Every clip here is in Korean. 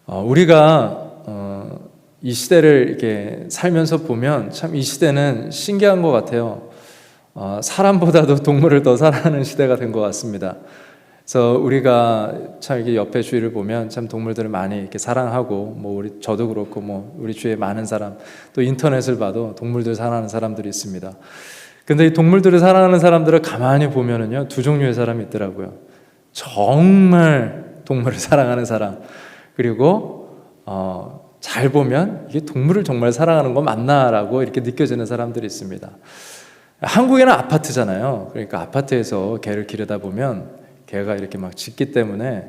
우리가 이 시대를 이렇게 살면서 보면 참 이 시대는 신기한 것 같아요. 사람보다도 동물을 더 사랑하는 시대가 된 것 같습니다. 그래서 우리가 참 이렇게 옆에 주위를 보면 참 동물들을 많이 이렇게 사랑하고, 저도 그렇고, 우리 주위에 많은 사람, 또 인터넷을 봐도 동물들 사랑하는 사람들이 있습니다. 근데 이 동물들을 사랑하는 사람들을 가만히 보면은요, 두 종류의 사람이 있더라고요. 정말 동물을 사랑하는 사람, 그리고 잘 보면 이게 동물을 정말 사랑하는 거 맞나라고 이렇게 느껴지는 사람들이 있습니다. 한국에는 아파트잖아요. 그러니까 아파트에서 개를 기르다 보면 개가 이렇게 막 짖기 때문에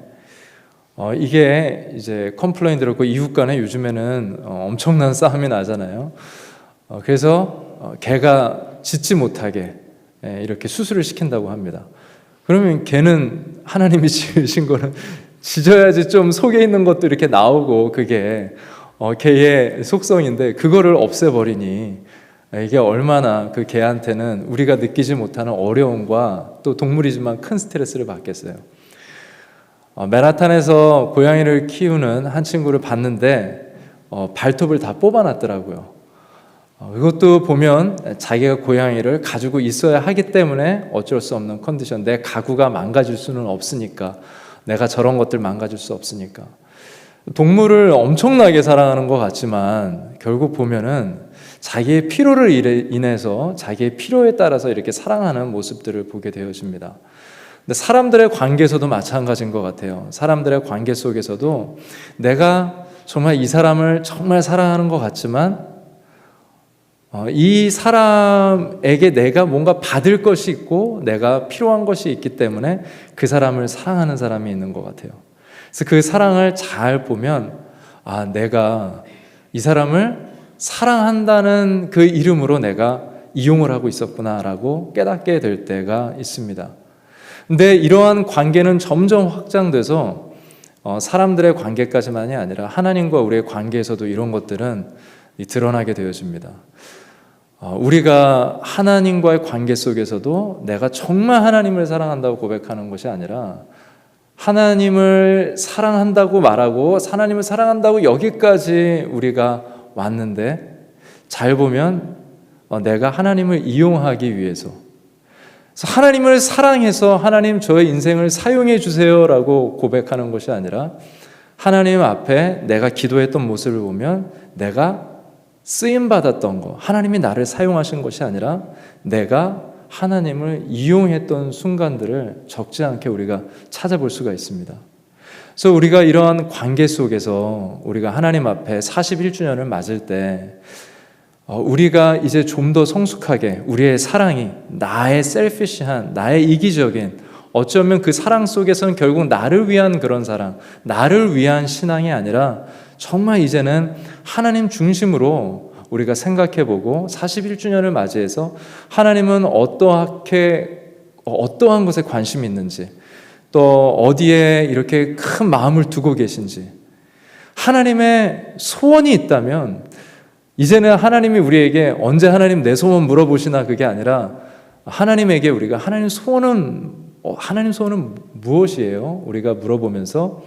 이게 이제 컴플레인 들었고, 이웃 간에 요즘에는 엄청난 싸움이 나잖아요. 그래서 개가 짖지 못하게 이렇게 수술을 시킨다고 합니다. 그러면 개는 하나님이 지으신 거는 짖어야지 좀 속에 있는 것도 이렇게 나오고, 그게 개의 속성인데 그거를 없애버리니 이게 얼마나 그 개한테는 우리가 느끼지 못하는 어려움과 또 동물이지만 큰 스트레스를 받겠어요. 맨하탄에서 고양이를 키우는 한 친구를 봤는데 발톱을 다 뽑아놨더라고요. 이것도 보면 자기가 고양이를 가지고 있어야 하기 때문에 어쩔 수 없는 컨디션, 내 가구가 망가질 수는 없으니까, 내가 저런 것들 망가질 수 없으니까. 동물을 엄청나게 사랑하는 것 같지만 결국 보면은 자기의 필요를 인해서 자기의 필요에 따라서 이렇게 사랑하는 모습들을 보게 되어집니다. 근데 사람들의 관계에서도 마찬가지인 것 같아요. 사람들의 관계 속에서도 내가 정말 이 사람을 정말 사랑하는 것 같지만 이 사람에게 내가 뭔가 받을 것이 있고 내가 필요한 것이 있기 때문에 그 사람을 사랑하는 사람이 있는 것 같아요. 그래서 그 사랑을 잘 보면 내가 이 사람을 사랑한다는 그 이름으로 내가 이용을 하고 있었구나라고 깨닫게 될 때가 있습니다. 근데 이러한 관계는 점점 확장돼서 사람들의 관계까지만이 아니라 하나님과 우리의 관계에서도 이런 것들은 드러나게 되어집니다. 우리가 하나님과의 관계 속에서도 내가 정말 하나님을 사랑한다고 고백하는 것이 아니라 하나님을 사랑한다고 말하고 하나님을 사랑한다고 여기까지 우리가 왔는데, 잘 보면 내가 하나님을 이용하기 위해서, 하나님을 사랑해서 하나님 저의 인생을 사용해 주세요라고 고백하는 것이 아니라, 하나님 앞에 내가 기도했던 모습을 보면 내가 쓰임받았던 것, 하나님이 나를 사용하신 것이 아니라 내가 하나님을 이용했던 순간들을 적지 않게 우리가 찾아볼 수가 있습니다. 그래서 우리가 이러한 관계 속에서 우리가 하나님 앞에 41주년을 맞을 때 우리가 이제 좀 더 성숙하게 우리의 사랑이 나의 셀피시한, 나의 이기적인, 어쩌면 그 사랑 속에서는 결국 나를 위한 그런 사랑, 나를 위한 신앙이 아니라 정말 이제는 하나님 중심으로 우리가 생각해보고 41주년을 맞이해서 하나님은 어떠한 것에 관심이 있는지, 또 어디에 이렇게 큰 마음을 두고 계신지, 하나님의 소원이 있다면 이제는 하나님이 우리에게 언제 하나님 내 소원 물어보시나, 그게 아니라 하나님에게 우리가 하나님 소원은 무엇이에요? 우리가 물어보면서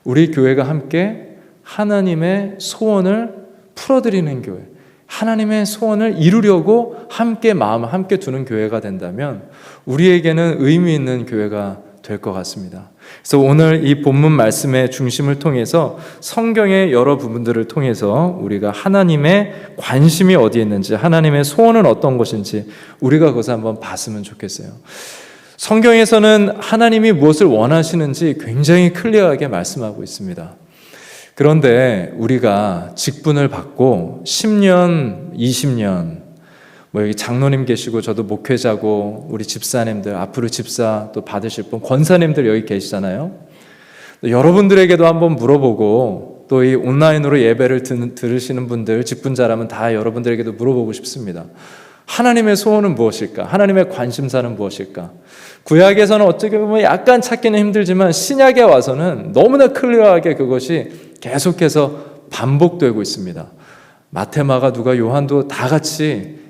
우리 교회가 함께 하나님의 소원을 풀어드리는 교회, 하나님의 소원을 이루려고 함께 마음을 함께 두는 교회가 된다면 우리에게는 의미 있는 교회가 될 것 같습니다. 그래서 오늘 이 본문 말씀의 중심을 통해서 성경의 여러 부분들을 통해서 우리가 하나님의 관심이 어디에 있는지, 하나님의 소원은 어떤 것인지 우리가 그것을 한번 봤으면 좋겠어요. 성경에서는 하나님이 무엇을 원하시는지 굉장히 클리어하게 말씀하고 있습니다. 그런데 우리가 직분을 받고 10년, 20년, 여기 장로님 계시고 저도 목회자고 우리 집사님들, 앞으로 집사 또 받으실 분, 권사님들 여기 계시잖아요. 여러분들에게도 한번 물어보고, 또 이 온라인으로 예배를 들으시는 분들, 직분자라면 다 여러분들에게도 물어보고 싶습니다. 하나님의 소원은 무엇일까? 하나님의 관심사는 무엇일까? 구약에서는 어떻게 보면 약간 찾기는 힘들지만 신약에 와서는 너무나 클리어하게 그것이 계속해서 반복되고 있습니다. 마태, 마가, 누가, 요한도 다 같이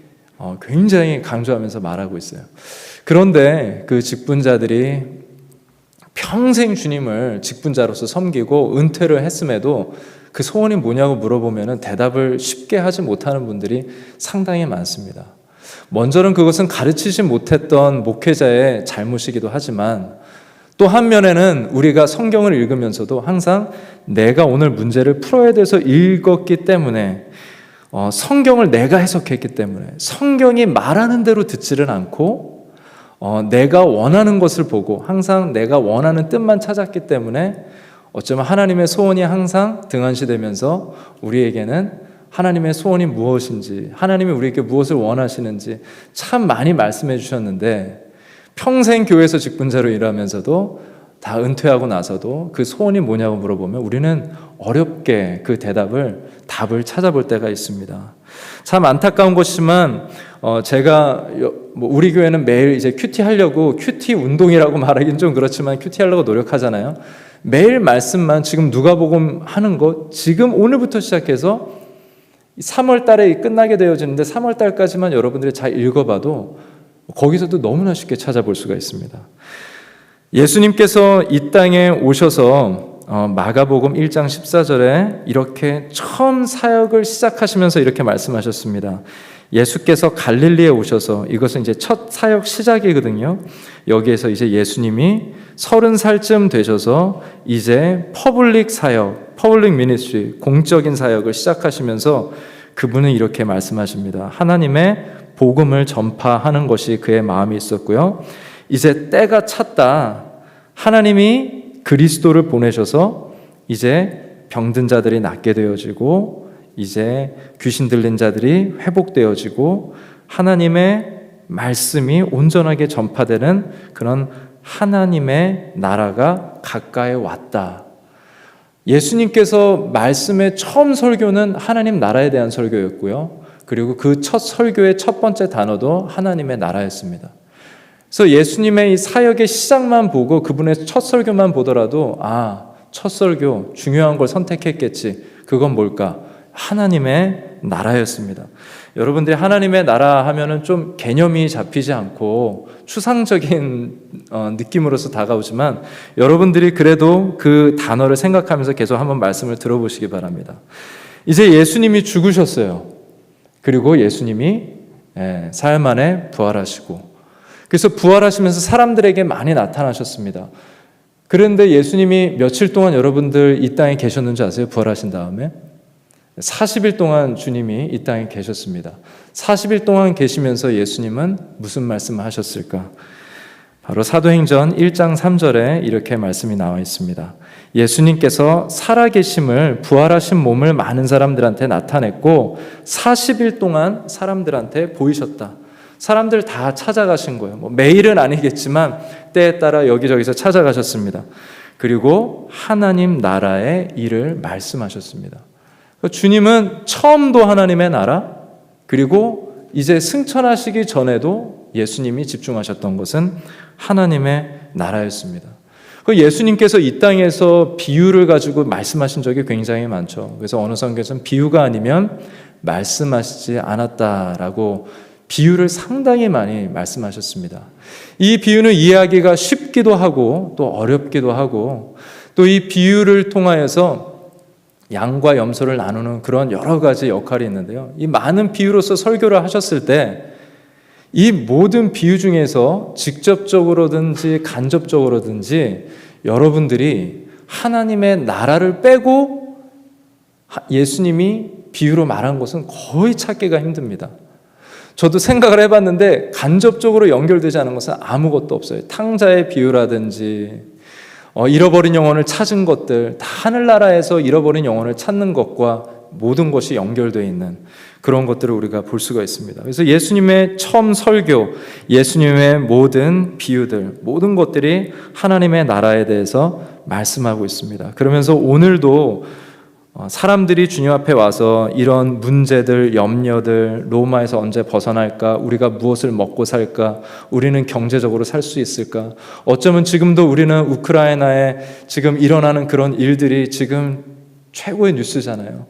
굉장히 강조하면서 말하고 있어요. 그런데 그 직분자들이 평생 주님을 직분자로서 섬기고 은퇴를 했음에도 그 소원이 뭐냐고 물어보면 대답을 쉽게 하지 못하는 분들이 상당히 많습니다. 먼저는 그것은 가르치지 못했던 목회자의 잘못이기도 하지만 또 한면에는 우리가 성경을 읽으면서도 항상 내가 오늘 문제를 풀어야 돼서 읽었기 때문에 성경을 내가 해석했기 때문에 성경이 말하는 대로 듣지를 않고 내가 원하는 것을 보고 항상 내가 원하는 뜻만 찾았기 때문에 어쩌면 하나님의 소원이 항상 등한시되면서 우리에게는 하나님의 소원이 무엇인지, 하나님이 우리에게 무엇을 원하시는지 참 많이 말씀해 주셨는데 평생 교회에서 직분자로 일하면서도 다 은퇴하고 나서도 그 소원이 뭐냐고 물어보면 우리는 어렵게 그 답을 찾아볼 때가 있습니다. 참 안타까운 것이지만 제가 우리 교회는 매일 이제 큐티 하려고 큐티 운동이라고 말하기는 좀 그렇지만 큐티 하려고 노력하잖아요. 매일 말씀만 지금 누가복음 하는 거 지금 오늘부터 시작해서 3월 달에 끝나게 되어지는데 3월 달까지만 여러분들이 잘 읽어봐도 거기서도 너무나 쉽게 찾아볼 수가 있습니다. 예수님께서 이 땅에 오셔서 마가복음 1장 14절에 이렇게 처음 사역을 시작하시면서 이렇게 말씀하셨습니다. 예수께서 갈릴리에 오셔서, 이것은 이제 첫 사역 시작이거든요. 여기에서 이제 예수님이 30살쯤 되셔서 이제 퍼블릭 사역, 퍼블릭 미니스트리, 공적인 사역을 시작하시면서 그분은 이렇게 말씀하십니다. 하나님의 복음을 전파하는 것이 그의 마음이 있었고요. 이제 때가 찼다. 하나님이 그리스도를 보내셔서 이제 병든 자들이 낫게 되어지고 이제 귀신 들린 자들이 회복되어지고 하나님의 말씀이 온전하게 전파되는 그런 하나님의 나라가 가까이 왔다. 예수님께서 말씀의 처음 설교는 하나님 나라에 대한 설교였고요. 그리고 그 첫 설교의 첫 번째 단어도 하나님의 나라였습니다. 그래서 예수님의 이 사역의 시작만 보고 그분의 첫 설교만 보더라도 첫 설교 중요한 걸 선택했겠지. 그건 뭘까? 하나님의 나라였습니다. 여러분들이 하나님의 나라 하면은 좀 개념이 잡히지 않고 추상적인 느낌으로서 다가오지만 여러분들이 그래도 그 단어를 생각하면서 계속 한번 말씀을 들어보시기 바랍니다. 이제 예수님이 죽으셨어요. 그리고 예수님이 사흘 만에 부활하시고, 그래서 부활하시면서 사람들에게 많이 나타나셨습니다. 그런데 예수님이 며칠 동안 여러분들 이 땅에 계셨는지 아세요? 부활하신 다음에 40일 동안 주님이 이 땅에 계셨습니다. 40일 동안 계시면서 예수님은 무슨 말씀을 하셨을까? 바로 사도행전 1장 3절에 이렇게 말씀이 나와 있습니다. 예수님께서 살아계심을, 부활하신 몸을 많은 사람들한테 나타냈고 40일 동안 사람들한테 보이셨다. 사람들 다 찾아가신 거예요. 매일은 아니겠지만 때에 따라 여기저기서 찾아가셨습니다. 그리고 하나님 나라의 일을 말씀하셨습니다. 주님은 처음도 하나님의 나라, 그리고 이제 승천하시기 전에도 예수님이 집중하셨던 것은 하나님의 나라였습니다. 예수님께서 이 땅에서 비유를 가지고 말씀하신 적이 굉장히 많죠. 그래서 어느 성경에서는 비유가 아니면 말씀하시지 않았다라고 비유를 상당히 많이 말씀하셨습니다. 이 비유는 이해하기가 쉽기도 하고 또 어렵기도 하고, 또 이 비유를 통하여서 양과 염소를 나누는 그런 여러 가지 역할이 있는데요. 이 많은 비유로서 설교를 하셨을 때 이 모든 비유 중에서 직접적으로든지 간접적으로든지 여러분들이 하나님의 나라를 빼고 예수님이 비유로 말한 것은 거의 찾기가 힘듭니다. 저도 생각을 해봤는데 간접적으로 연결되지 않은 것은 아무것도 없어요. 탕자의 비유라든지 잃어버린 영혼을 찾은 것들, 다 하늘나라에서 잃어버린 영혼을 찾는 것과 모든 것이 연결되어 있는 그런 것들을 우리가 볼 수가 있습니다. 그래서 예수님의 처음 설교, 예수님의 모든 비유들, 모든 것들이 하나님의 나라에 대해서 말씀하고 있습니다. 그러면서 오늘도 사람들이 주님 앞에 와서 이런 문제들, 염려들, 로마에서 언제 벗어날까? 우리가 무엇을 먹고 살까? 우리는 경제적으로 살 수 있을까? 어쩌면 지금도 우리는 우크라이나에 지금 일어나는 그런 일들이 지금 최고의 뉴스잖아요.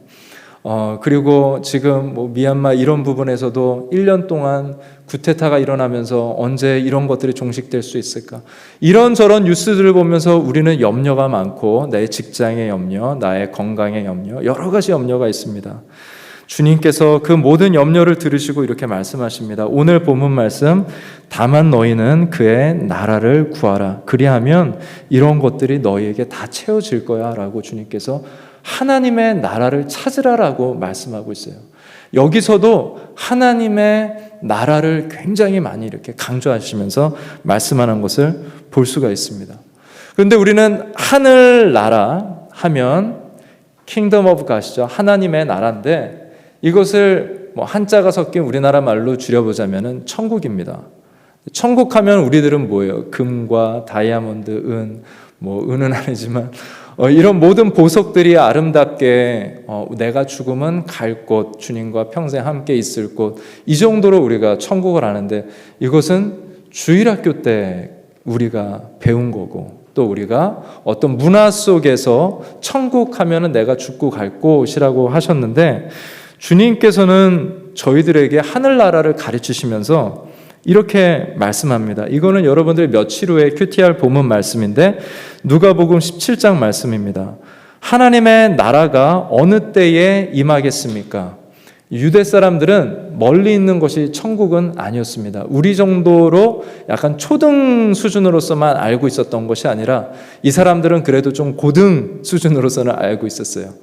그리고 지금 뭐 미얀마 이런 부분에서도 1년 동안 쿠데타가 일어나면서 언제 이런 것들이 종식될 수 있을까? 이런저런 뉴스들을 보면서 우리는 염려가 많고 내 직장의 염려, 나의 건강의 염려, 여러 가지 염려가 있습니다. 주님께서 그 모든 염려를 들으시고 이렇게 말씀하십니다. 오늘 본문 말씀, 다만 너희는 그의 나라를 구하라. 그리하면 이런 것들이 너희에게 다 채워질 거야 라고 주님께서 하나님의 나라를 찾으라라고 말씀하고 있어요. 여기서도 하나님의 나라를 굉장히 많이 이렇게 강조하시면서 말씀하는 것을 볼 수가 있습니다. 그런데 우리는 하늘나라 하면 킹덤 오브 갓이죠. 하나님의 나라인데 이것을 뭐 한자가 섞인 우리나라 말로 줄여보자면 천국입니다. 천국하면 우리들은 뭐예요? 금과 다이아몬드, 은, 은은 아니지만 이런 모든 보석들이 아름답게 내가 죽으면 갈 곳, 주님과 평생 함께 있을 곳, 이 정도로 우리가 천국을 아는데 이것은 주일학교 때 우리가 배운 거고 또 우리가 어떤 문화 속에서 천국 하면은 내가 죽고 갈 곳이라고 하셨는데 주님께서는 저희들에게 하늘나라를 가르치시면서 이렇게 말씀합니다. 이거는 여러분들 며칠 후에 QTR 본문 말씀인데 누가복음 17장 말씀입니다. 하나님의 나라가 어느 때에 임하겠습니까? 유대 사람들은 멀리 있는 것이 천국은 아니었습니다. 우리 정도로 약간 초등 수준으로서만 알고 있었던 것이 아니라 이 사람들은 그래도 좀 고등 수준으로서는 알고 있었어요.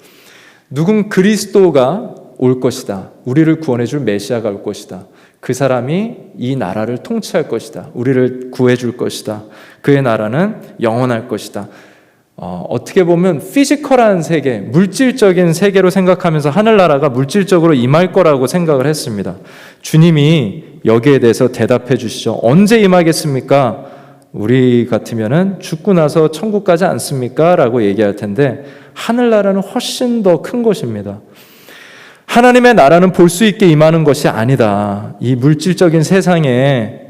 누군 그리스도가 올 것이다. 우리를 구원해 줄 메시아가 올 것이다. 그 사람이 이 나라를 통치할 것이다. 우리를 구해 줄 것이다. 그의 나라는 영원할 것이다. 어떻게 보면 피지컬한 세계, 물질적인 세계로 생각하면서 하늘나라가 물질적으로 임할 거라고 생각을 했습니다. 주님이 여기에 대해서 대답해 주시죠. 언제 임하겠습니까? 우리 같으면은 죽고 나서 천국 가지 않습니까? 라고 얘기할 텐데 하늘나라는 훨씬 더 큰 것입니다. 하나님의 나라는 볼 수 있게 임하는 것이 아니다. 이 물질적인 세상에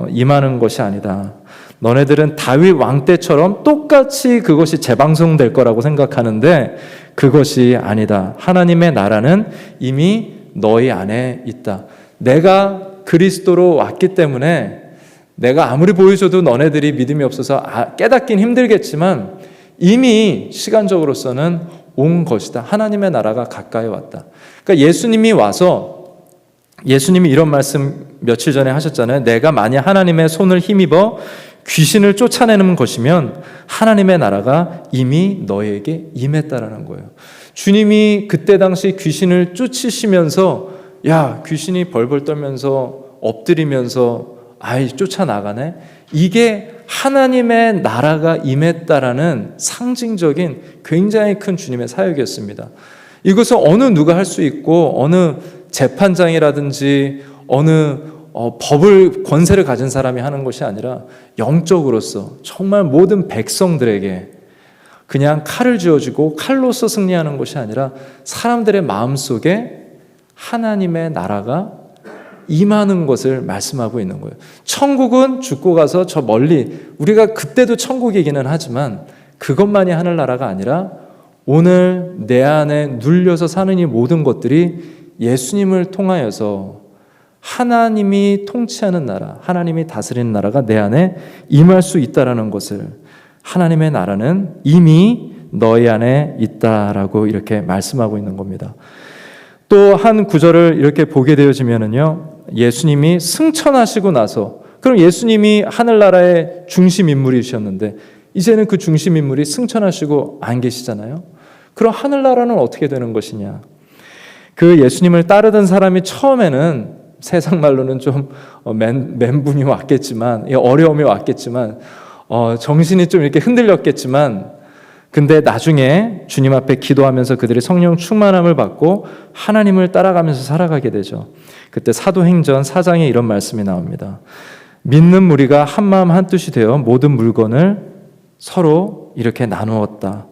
임하는 것이 아니다. 너네들은 다윗 왕 때처럼 똑같이 그것이 재방송될 거라고 생각하는데 그것이 아니다. 하나님의 나라는 이미 너희 안에 있다. 내가 그리스도로 왔기 때문에 내가 아무리 보여줘도 너네들이 믿음이 없어서 깨닫긴 힘들겠지만 이미 시간적으로서는 온 것이다. 하나님의 나라가 가까이 왔다. 그러니까 예수님이 와서 예수님이 이런 말씀 며칠 전에 하셨잖아요. 내가 만약 하나님의 손을 힘입어 귀신을 쫓아내는 것이면 하나님의 나라가 이미 너에게 임했다라는 거예요. 주님이 그때 당시 귀신을 쫓으시면서 야, 귀신이 벌벌 떨면서 엎드리면서 아이 쫓아나가네. 이게 하나님의 나라가 임했다라는 상징적인 굉장히 큰 주님의 사역이었습니다. 이것을 어느 누가 할 수 있고 어느 재판장이라든지 어느 법을 권세를 가진 사람이 하는 것이 아니라 영적으로서 정말 모든 백성들에게 그냥 칼을 쥐어주고 칼로서 승리하는 것이 아니라 사람들의 마음속에 하나님의 나라가 임하는 것을 말씀하고 있는 거예요. 천국은 죽고 가서 저 멀리 우리가 그때도 천국이기는 하지만 그것만이 하늘나라가 아니라 오늘 내 안에 눌려서 사는 이 모든 것들이 예수님을 통하여서 하나님이 통치하는 나라, 하나님이 다스리는 나라가 내 안에 임할 수 있다라는 것을 하나님의 나라는 이미 너희 안에 있다라고 이렇게 말씀하고 있는 겁니다. 또 한 구절을 이렇게 보게 되어지면은요, 예수님이 승천하시고 나서 그럼 예수님이 하늘나라의 중심 인물이셨는데 이제는 그 중심 인물이 승천하시고 안 계시잖아요. 그럼 하늘나라는 어떻게 되는 것이냐? 그 예수님을 따르던 사람이 처음에는 세상 말로는 좀 멘붕이 왔겠지만 어려움이 왔겠지만 정신이 좀 이렇게 흔들렸겠지만 근데 나중에 주님 앞에 기도하면서 그들이 성령 충만함을 받고 하나님을 따라가면서 살아가게 되죠. 그때 사도행전 4장에 이런 말씀이 나옵니다. 믿는 무리가 한마음 한뜻이 되어 모든 물건을 서로 이렇게 나누었다.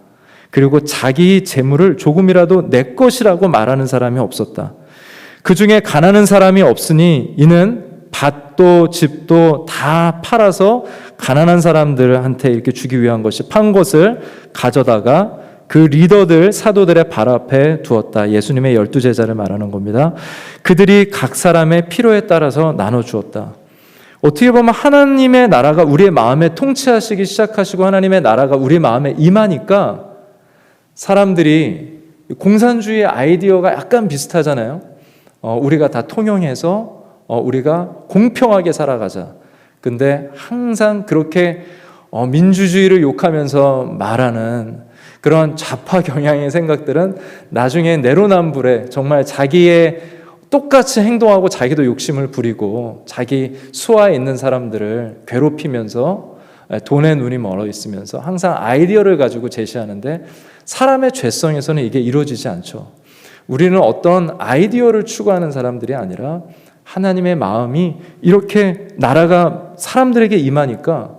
그리고 자기 재물을 조금이라도 내 것이라고 말하는 사람이 없었다. 그 중에 가난한 사람이 없으니 이는 밭도 집도 다 팔아서 가난한 사람들한테 이렇게 주기 위한 것이 판 것을 가져다가 그 리더들, 사도들의 발 앞에 두었다. 예수님의 12제자를 말하는 겁니다. 그들이 각 사람의 필요에 따라서 나눠주었다. 어떻게 보면 하나님의 나라가 우리의 마음에 통치하시기 시작하시고 하나님의 나라가 우리 마음에 임하니까 사람들이 공산주의 아이디어가 약간 비슷하잖아요. 우리가 다 통용해서 우리가 공평하게 살아가자. 근데 항상 그렇게 민주주의를 욕하면서 말하는 그런 좌파 경향의 생각들은 나중에 내로남불에 정말 자기의 똑같이 행동하고 자기도 욕심을 부리고 자기 수하에 있는 사람들을 괴롭히면서 돈에 눈이 멀어 있으면서 항상 아이디어를 가지고 제시하는데 사람의 죄성에서는 이게 이루어지지 않죠. 우리는 어떤 아이디어를 추구하는 사람들이 아니라 하나님의 마음이 이렇게 나라가 사람들에게 임하니까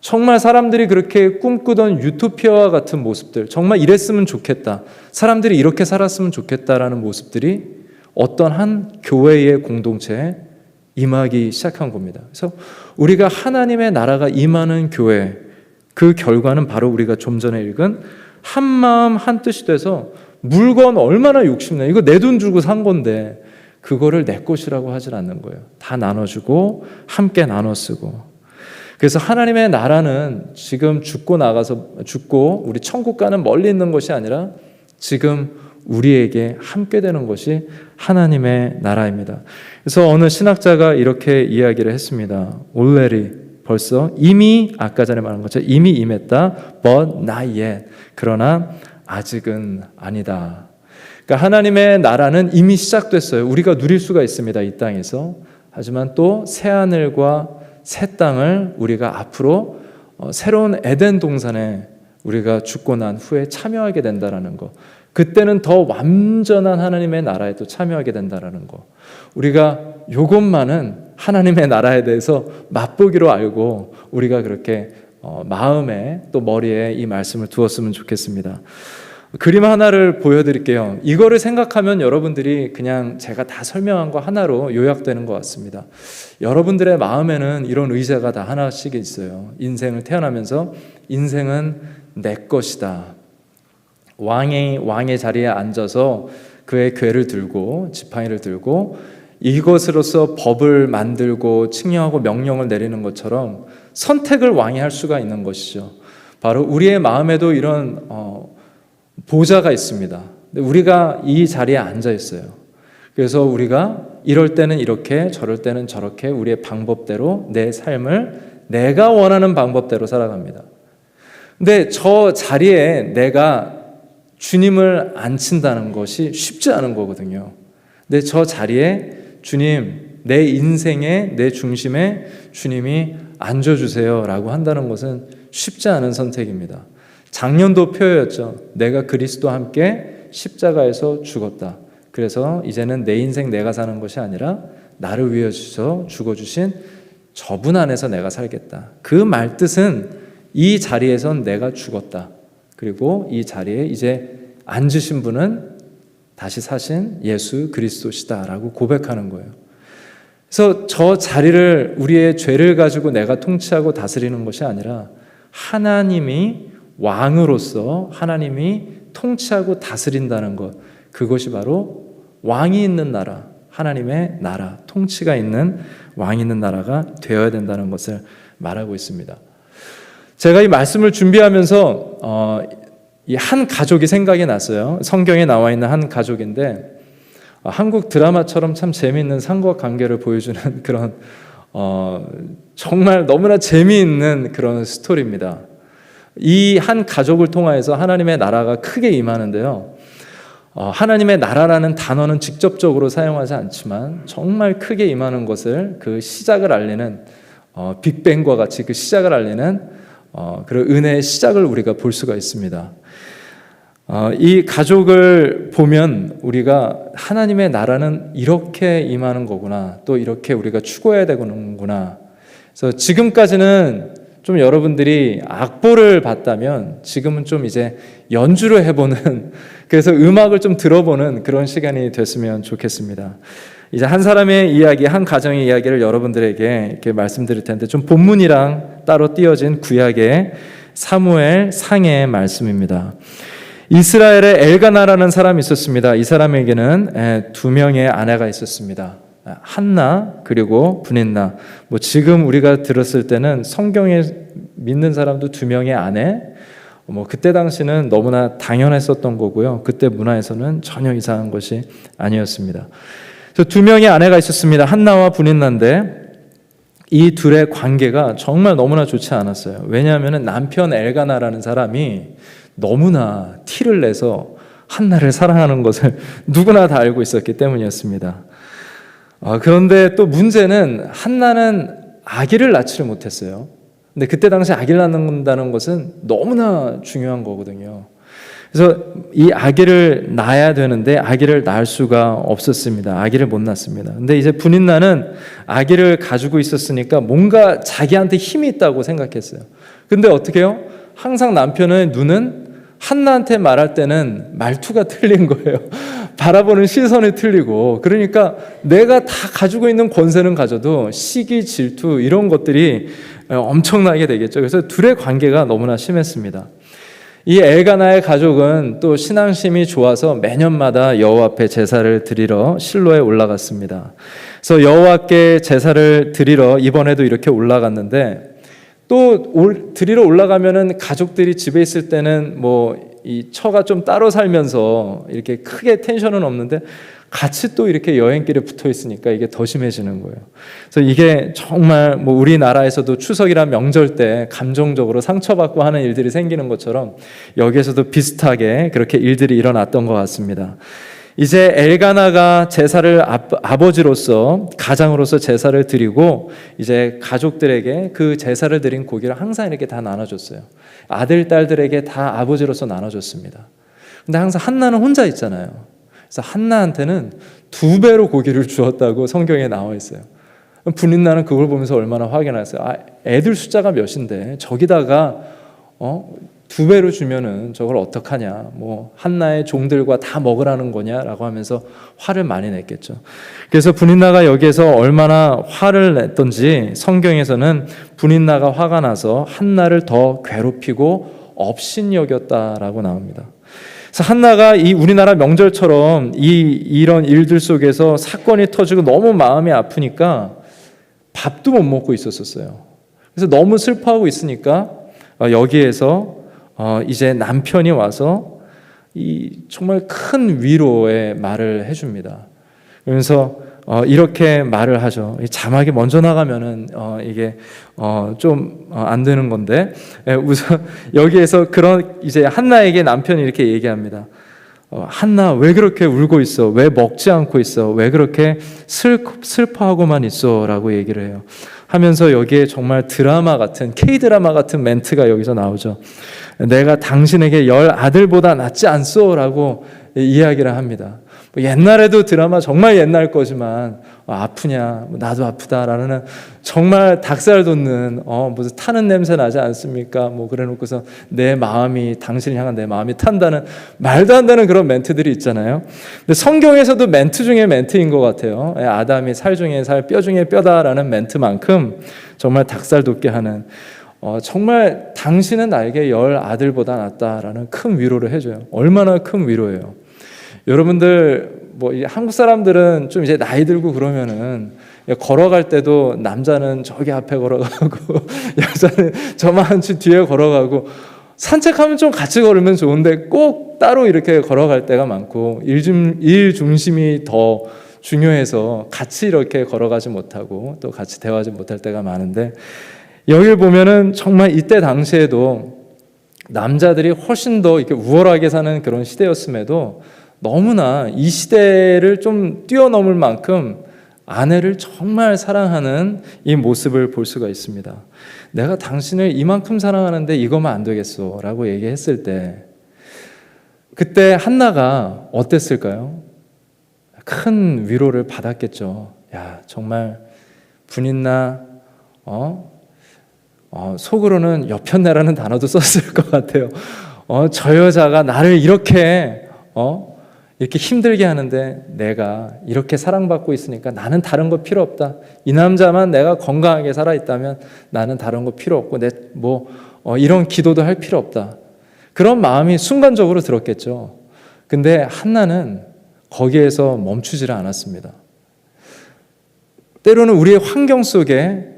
정말 사람들이 그렇게 꿈꾸던 유토피아와 같은 모습들, 정말 이랬으면 좋겠다, 사람들이 이렇게 살았으면 좋겠다라는 모습들이 어떤 한 교회의 공동체에 임하기 시작한 겁니다. 그래서 우리가 하나님의 나라가 임하는 교회, 그 결과는 바로 우리가 좀 전에 읽은 한 마음 한 뜻이 돼서 물건 얼마나 욕심내, 이거 내 돈 주고 산 건데 그거를 내 것이라고 하질 않는 거예요. 다 나눠주고 함께 나눠 쓰고. 그래서 하나님의 나라는 지금 죽고 우리 천국 가는 멀리 있는 것이 아니라 지금 우리에게 함께 되는 것이 하나님의 나라입니다. 그래서 어느 신학자가 이렇게 이야기를 했습니다. already, 벌써, 이미, 아까 전에 말한 것처럼 이미 임했다. but not yet, 그러나 아직은 아니다. 그러니까 하나님의 나라는 이미 시작됐어요. 우리가 누릴 수가 있습니다, 이 땅에서. 하지만 또 새하늘과 새 땅을 우리가 앞으로 새로운 에덴 동산에 우리가 죽고 난 후에 참여하게 된다라는 것, 그때는 더 완전한 하나님의 나라에 또 참여하게 된다라는 것, 우리가 이것만은 하나님의 나라에 대해서 맛보기로 알고 우리가 그렇게 마음에 또 머리에 이 말씀을 두었으면 좋겠습니다. 그림 하나를 보여드릴게요. 이거를 생각하면 여러분들이 그냥 제가 다 설명한 거 하나로 요약되는 것 같습니다. 여러분들의 마음에는 이런 의자가 다 하나씩 있어요. 인생을 태어나면서 인생은 내 것이다. 왕의 자리에 앉아서 그의 궤를 들고 지팡이를 들고 이것으로서 법을 만들고 칙령하고 명령을 내리는 것처럼 선택을 왕이 할 수가 있는 것이죠. 바로 우리의 마음에도 이런 보좌가 있습니다. 우리가 이 자리에 앉아 있어요. 그래서 우리가 이럴 때는 이렇게, 저럴 때는 저렇게 우리의 방법대로 내 삶을 내가 원하는 방법대로 살아갑니다. 근데 저 자리에 내가 주님을 앉힌다는 것이 쉽지 않은 거거든요. 근데 저 자리에 주님, 내 인생의 내 중심에 주님이 앉아주세요 라고 한다는 것은 쉽지 않은 선택입니다. 작년도 표였죠. 내가 그리스도와 함께 십자가에서 죽었다. 그래서 이제는 내 인생 내가 사는 것이 아니라 나를 위해서 죽어주신 저분 안에서 내가 살겠다. 그 말뜻은 이 자리에선 내가 죽었다. 그리고 이 자리에 이제 앉으신 분은 다시 사신 예수 그리스도시다 라고 고백하는 거예요. 그래서 저 자리를, 우리의 죄를 가지고 내가 통치하고 다스리는 것이 아니라 하나님이 왕으로서 하나님이 통치하고 다스린다는 것, 그것이 바로 왕이 있는 나라, 하나님의 나라, 통치가 있는 왕이 있는 나라가 되어야 된다는 것을 말하고 있습니다. 제가 이 말씀을 준비하면서 이 한 가족이 생각이 났어요. 성경에 나와 있는 한 가족인데 한국 드라마처럼 참 재미있는 삼각관계를 보여주는 그런 정말 너무나 재미있는 그런 스토리입니다. 이 한 가족을 통하여서 하나님의 나라가 크게 임하는데요. 하나님의 나라라는 단어는 직접적으로 사용하지 않지만 정말 크게 임하는 것을 그 시작을 알리는 빅뱅과 같이 그 시작을 알리는 그런 은혜의 시작을 우리가 볼 수가 있습니다. 이 가족을 보면 우리가 하나님의 나라는 이렇게 임하는 거구나, 또 이렇게 우리가 추구해야 되는구나. 그래서 지금까지는 좀 여러분들이 악보를 봤다면 지금은 좀 이제 연주를 해보는, 그래서 음악을 좀 들어보는 그런 시간이 됐으면 좋겠습니다. 이제 한 사람의 이야기, 한 가정의 이야기를 여러분들에게 이렇게 말씀드릴 텐데, 좀 본문이랑 따로 띄어진 구약의 사무엘 상의 말씀입니다. 이스라엘에 엘가나라는 사람이 있었습니다. 이 사람에게는 두 명의 아내가 있었습니다. 한나 그리고 브닌나. 뭐 지금 우리가 들었을 때는 성경에 믿는 사람도 두 명의 아내. 뭐 그때 당시는 너무나 당연했었던 거고요. 그때 문화에서는 전혀 이상한 것이 아니었습니다. 그래서 두 명의 아내가 있었습니다. 한나와 브닌나인데 이 둘의 관계가 정말 너무나 좋지 않았어요. 왜냐하면 남편 엘가나라는 사람이 너무나 티를 내서 한나를 사랑하는 것을 누구나 다 알고 있었기 때문이었습니다. 그런데 또 문제는 한나는 아기를 낳지를 못했어요. 근데 그때 당시 아기를 낳는다는 것은 너무나 중요한 거거든요. 그래서 이 아기를 낳아야 되는데 아기를 낳을 수가 없었습니다. 아기를 못 낳습니다. 근데 이제 브닌나는 아기를 가지고 있었으니까 뭔가 자기한테 힘이 있다고 생각했어요. 근데 어떻게 해요? 항상 남편의 눈은 한나한테 말할 때는 말투가 틀린 거예요. 바라보는 시선이 틀리고, 그러니까 내가 다 가지고 있는 권세는 가져도 시기, 질투 이런 것들이 엄청나게 되겠죠. 그래서 둘의 관계가 너무나 심했습니다. 이 엘가나의 가족은 또 신앙심이 좋아서 매년마다 여호와 앞에 제사를 드리러 실로에 올라갔습니다. 그래서 여호와께 제사를 드리러 이번에도 이렇게 올라갔는데, 또 드리러 올라가면은 가족들이 집에 있을 때는 뭐 이 처가 좀 따로 살면서 이렇게 크게 텐션은 없는데 같이 또 이렇게 여행길에 붙어 있으니까 이게 더 심해지는 거예요. 그래서 이게 정말 뭐 우리나라에서도 추석이란 명절 때 감정적으로 상처받고 하는 일들이 생기는 것처럼 여기에서도 비슷하게 그렇게 일들이 일어났던 것 같습니다. 이제 엘가나가 제사를 아버지로서 가장으로서 제사를 드리고 이제 가족들에게 그 제사를 드린 고기를 항상 이렇게 다 나눠줬어요. 아들 딸들에게 다 아버지로서 나눠줬습니다. 근데 항상 한나는 혼자 있잖아요. 그래서 한나한테는 2배로 고기를 주었다고 성경에 나와 있어요. 브닌나는 그걸 보면서 얼마나 확인했어요. 애들 숫자가 몇인데 저기다가 2배로 주면은 저걸 어떡하냐, 뭐 한나의 종들과 다 먹으라는 거냐라고 하면서 화를 많이 냈겠죠. 그래서 브닌나가 여기에서 얼마나 화를 냈던지 성경에서는 브닌나가 화가 나서 한나를 더 괴롭히고 업신여겼다라고 나옵니다. 그래서 한나가 이 우리나라 명절처럼 이런 일들 속에서 사건이 터지고 너무 마음이 아프니까 밥도 못 먹고 있었어요. 그래서 너무 슬퍼하고 있으니까 여기에서 이제 남편이 와서 이 정말 큰 위로의 말을 해줍니다. 그러면서 이렇게 말을 하죠. 자막이 먼저 나가면은 이게 좀 안 되는 건데, 우선 여기에서 그런 이제 한나에게 남편이 이렇게 얘기합니다. 한나 왜 그렇게 울고 있어? 왜 먹지 않고 있어? 왜 그렇게 슬퍼하고만 있어? 라고 얘기를 해요. 하면서 여기에 정말 드라마 같은 K-드라마 같은 멘트가 여기서 나오죠. 내가 당신에게 10 아들보다 낫지 않소? 라고 이야기를 합니다. 옛날에도 드라마 정말 옛날 거지만 아프냐? 나도 아프다라는 정말 닭살 돋는 무슨 타는 냄새 나지 않습니까? 뭐 그래놓고서 내 마음이 당신을 향한 내 마음이 탄다는 말도 안 되는 그런 멘트들이 있잖아요. 근데 성경에서도 멘트 중에 멘트인 것 같아요. 아담이 살 중에 살, 뼈 중에 뼈다라는 멘트만큼 정말 닭살 돋게 하는 정말 당신은 나에게 10 아들보다 낫다라는 큰 위로를 해줘요. 얼마나 큰 위로예요. 여러분들 뭐 한국 사람들은 좀 이제 나이 들고 그러면은 걸어갈 때도 남자는 저기 앞에 걸어가고 여자는 저만치 뒤에 걸어가고 산책하면 좀 같이 걸으면 좋은데 꼭 따로 이렇게 걸어갈 때가 많고 일 중심이 더 중요해서 같이 이렇게 걸어가지 못하고 또 같이 대화하지 못할 때가 많은데, 여기를 보면은 정말 이때 당시에도 남자들이 훨씬 더 이렇게 우월하게 사는 그런 시대였음에도 너무나 이 시대를 좀 뛰어넘을 만큼 아내를 정말 사랑하는 이 모습을 볼 수가 있습니다. 내가 당신을 이만큼 사랑하는데 이거면 안 되겠어 라고 얘기했을 때 그때 한나가 어땠을까요? 큰 위로를 받았겠죠. 야, 정말 분인나 속으로는 여편네라는 단어도 썼을 것 같아요. 저 여자가 나를 이렇게 힘들게 하는데 내가 이렇게 사랑받고 있으니까 나는 다른 거 필요 없다. 이 남자만 내가 건강하게 살아있다면 나는 다른 거 필요 없고 이런 기도도 할 필요 없다. 그런 마음이 순간적으로 들었겠죠. 근데 한나는 거기에서 멈추지를 않았습니다. 때로는 우리의 환경 속에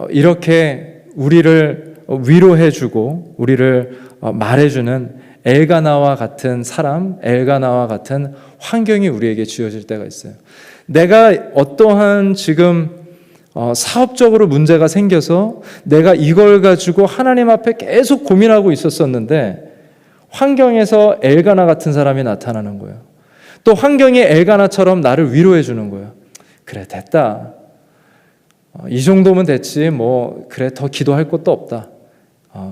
이렇게 우리를 위로해주고 우리를 말해주는 엘가나와 같은 사람, 엘가나와 같은 환경이 우리에게 주어질 때가 있어요. 내가 어떠한 지금 사업적으로 문제가 생겨서 내가 이걸 가지고 하나님 앞에 계속 고민하고 있었었는데 환경에서 엘가나 같은 사람이 나타나는 거예요. 또 환경이 엘가나처럼 나를 위로해 주는 거예요. 그래, 됐다. 이 정도면 됐지. 그래, 더 기도할 것도 없다.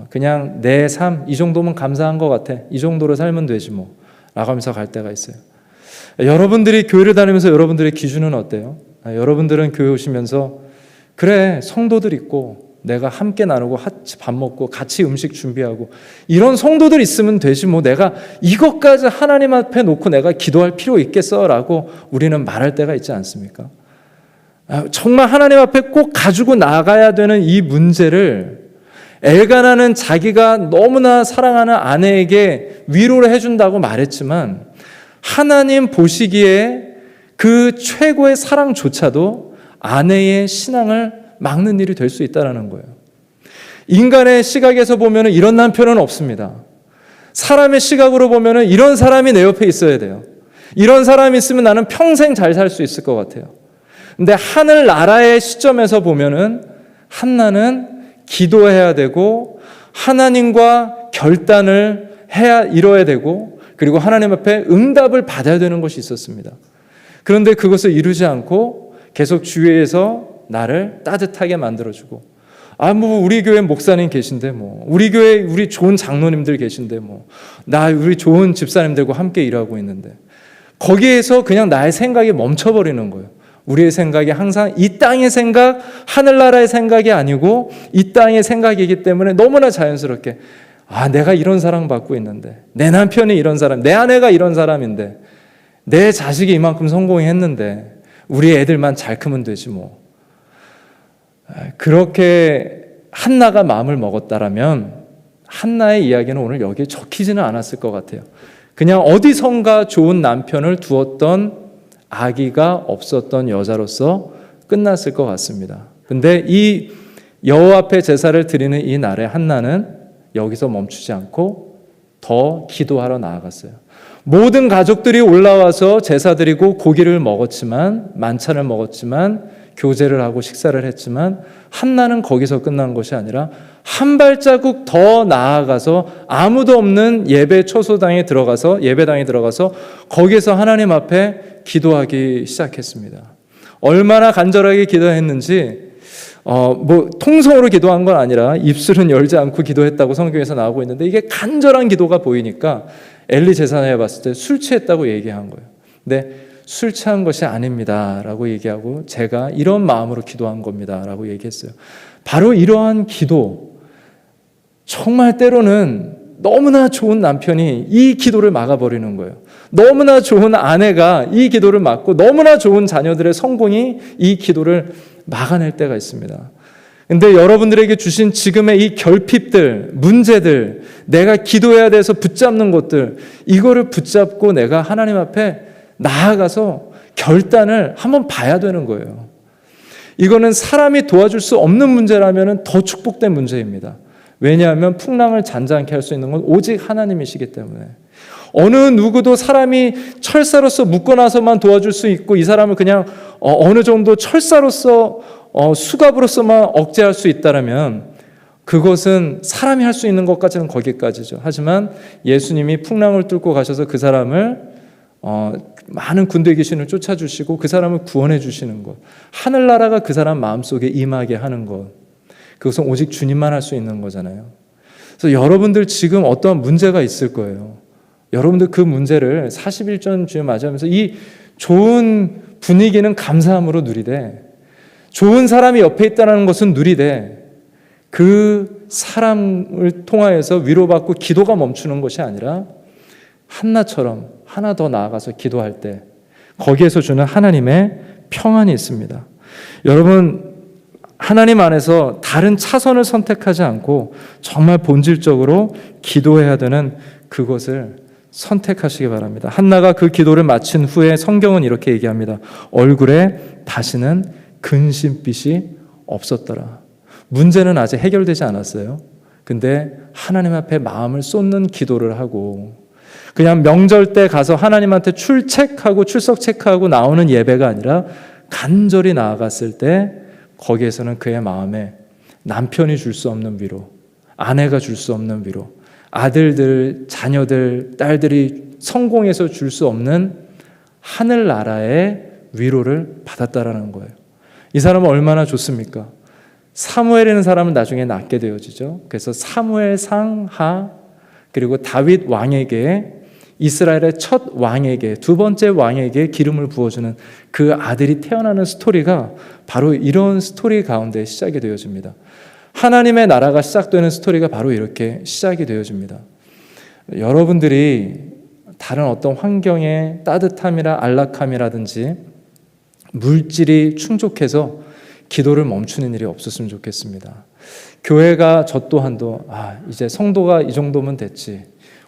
그냥 내 삶 이 정도면 감사한 것 같아. 이 정도로 살면 되지 라고 하면서 갈 때가 있어요. 여러분들이 교회를 다니면서 여러분들의 기준은 어때요? 여러분들은 교회 오시면서 그래, 성도들 있고 내가 함께 나누고 같이 밥 먹고 같이 음식 준비하고 이런 성도들 있으면 되지 내가 이것까지 하나님 앞에 놓고 내가 기도할 필요 있겠어? 라고 우리는 말할 때가 있지 않습니까? 정말 하나님 앞에 꼭 가지고 나가야 되는 이 문제를 엘가나는 자기가 너무나 사랑하는 아내에게 위로를 해준다고 말했지만 하나님 보시기에 그 최고의 사랑조차도 아내의 신앙을 막는 일이 될 수 있다는 거예요. 인간의 시각에서 보면 이런 남편은 없습니다. 사람의 시각으로 보면 이런 사람이 내 옆에 있어야 돼요. 이런 사람이 있으면 나는 평생 잘 살 수 있을 것 같아요. 근데 하늘나라의 시점에서 보면은 한나는 기도해야 되고 하나님과 결단을 이뤄야 되고 그리고 하나님 앞에 응답을 받아야 되는 것이 있었습니다. 그런데 그것을 이루지 않고 계속 주위에서 나를 따뜻하게 만들어주고 우리 교회 목사님 계신데 우리 교회 우리 좋은 장로님들 계신데 우리 좋은 집사님들과 함께 일하고 있는데 거기에서 그냥 나의 생각이 멈춰버리는 거예요. 우리의 생각이 항상 이 땅의 생각, 하늘나라의 생각이 아니고 이 땅의 생각이기 때문에 너무나 자연스럽게 내가 이런 사랑받고 있는데 내 남편이 이런 사람, 내 아내가 이런 사람인데 내 자식이 이만큼 성공했는데 우리 애들만 잘 크면 되지 그렇게 한나가 마음을 먹었다라면 한나의 이야기는 오늘 여기에 적히지는 않았을 것 같아요. 그냥 어디선가 좋은 남편을 두었던 아기가 없었던 여자로서 끝났을 것 같습니다. 근데 이 여호와 앞에 제사를 드리는 이 날에 한나는 여기서 멈추지 않고 더 기도하러 나아갔어요. 모든 가족들이 올라와서 제사 드리고 고기를 먹었지만 만찬을 먹었지만 교제를 하고 식사를 했지만 한나는 거기서 끝난 것이 아니라 한 발자국 더 나아가서 아무도 없는 예배당에 들어가서 거기에서 하나님 앞에 기도하기 시작했습니다. 얼마나 간절하게 기도했는지 통성으로 기도한 건 아니라 입술은 열지 않고 기도했다고 성경에서 나오고 있는데 이게 간절한 기도가 보이니까 엘리 제사장에 봤을 때 술 취했다고 얘기한 거예요. 근데 술 취한 것이 아닙니다 라고 얘기하고 제가 이런 마음으로 기도한 겁니다 라고 얘기했어요. 바로 이러한 기도, 정말 때로는 너무나 좋은 남편이 이 기도를 막아버리는 거예요. 너무나 좋은 아내가 이 기도를 막고 너무나 좋은 자녀들의 성공이 이 기도를 막아낼 때가 있습니다. 근데 여러분들에게 주신 지금의 이 결핍들, 문제들, 내가 기도해야 돼서 붙잡는 것들, 이거를 붙잡고 내가 하나님 앞에 나아가서 결단을 한번 봐야 되는 거예요. 이거는 사람이 도와줄 수 없는 문제라면 더 축복된 문제입니다. 왜냐하면 풍랑을 잔잔케 할 수 있는 건 오직 하나님이시기 때문에. 어느 누구도 사람이 철사로서 묶어놔서만 도와줄 수 있고 이 사람을 그냥 어느 정도 철사로서 수갑으로서만 억제할 수 있다면 그것은 사람이 할 수 있는 것까지는 거기까지죠. 하지만 예수님이 풍랑을 뚫고 가셔서 그 사람을 많은 군대 귀신을 쫓아주시고 그 사람을 구원해 주시는 것, 하늘나라가 그 사람 마음속에 임하게 하는 것, 그것은 오직 주님만 할 수 있는 거잖아요. 그래서 여러분들 지금 어떠한 문제가 있을 거예요. 여러분들 그 문제를 41전 주여 맞이하면서 이 좋은 분위기는 감사함으로 누리되 좋은 사람이 옆에 있다는 것은 누리되 그 사람을 통하여서 위로받고 기도가 멈추는 것이 아니라 한나처럼 하나 더 나아가서 기도할 때 거기에서 주는 하나님의 평안이 있습니다. 여러분, 하나님 안에서 다른 차선을 선택하지 않고 정말 본질적으로 기도해야 되는 그것을 선택하시기 바랍니다. 한나가 그 기도를 마친 후에 성경은 이렇게 얘기합니다. 얼굴에 다시는 근심빛이 없었더라. 문제는 아직 해결되지 않았어요. 근데 하나님 앞에 마음을 쏟는 기도를 하고 그냥 명절 때 가서 하나님한테 출석 체크하고 나오는 예배가 아니라 간절히 나아갔을 때 거기에서는 그의 마음에 남편이 줄 수 없는 위로, 아내가 줄 수 없는 위로, 아들들, 자녀들, 딸들이 성공해서 줄 수 없는 하늘나라의 위로를 받았다라는 거예요. 이 사람은 얼마나 좋습니까? 사무엘이라는 사람은 나중에 낳게 되어지죠. 그래서 사무엘상 하, 그리고 다윗 왕에게, 이스라엘의 첫 왕에게, 두 번째 왕에게 기름을 부어주는 그 아들이 태어나는 스토리가 바로 이런 스토리 가운데 시작이 되어집니다. 하나님의 나라가 시작되는 스토리가 바로 이렇게 시작이 되어집니다. 여러분들이 다른 어떤 환경의 따뜻함이나 안락함이라든지 물질이 충족해서 기도를 멈추는 일이 없었으면 좋겠습니다. 교회가 저 또한도 이제 성도가 이 정도면 됐지,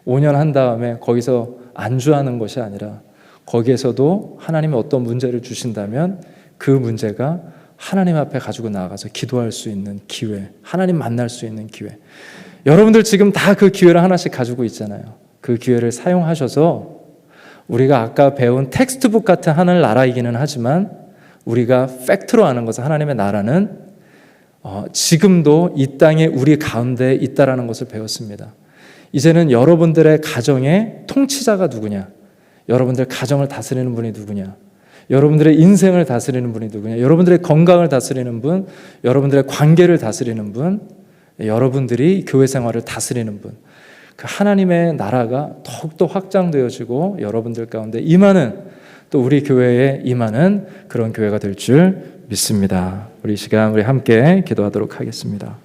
5년 한 다음에 거기서 안주하는 것이 아니라 거기에서도 하나님이 어떤 문제를 주신다면 그 문제가 하나님 앞에 가지고 나아가서 기도할 수 있는 기회, 하나님 만날 수 있는 기회. 여러분들 지금 다 그 기회를 하나씩 가지고 있잖아요. 그 기회를 사용하셔서 우리가 아까 배운 텍스트북 같은 하늘 나라이기는 하지만 우리가 팩트로 아는 것은 하나님의 나라는 지금도 이 땅에 우리 가운데 있다라는 것을 배웠습니다. 이제는 여러분들의 가정의 통치자가 누구냐? 여러분들 가정을 다스리는 분이 누구냐? 여러분들의 인생을 다스리는 분이 누구냐? 여러분들의 건강을 다스리는 분, 여러분들의 관계를 다스리는 분, 여러분들이 교회 생활을 다스리는 분. 그 하나님의 나라가 더욱더 확장되어지고 여러분들 가운데 임하는, 또 우리 교회에 임하는 그런 교회가 될 줄 믿습니다. 우리 이 시간 우리 함께 기도하도록 하겠습니다.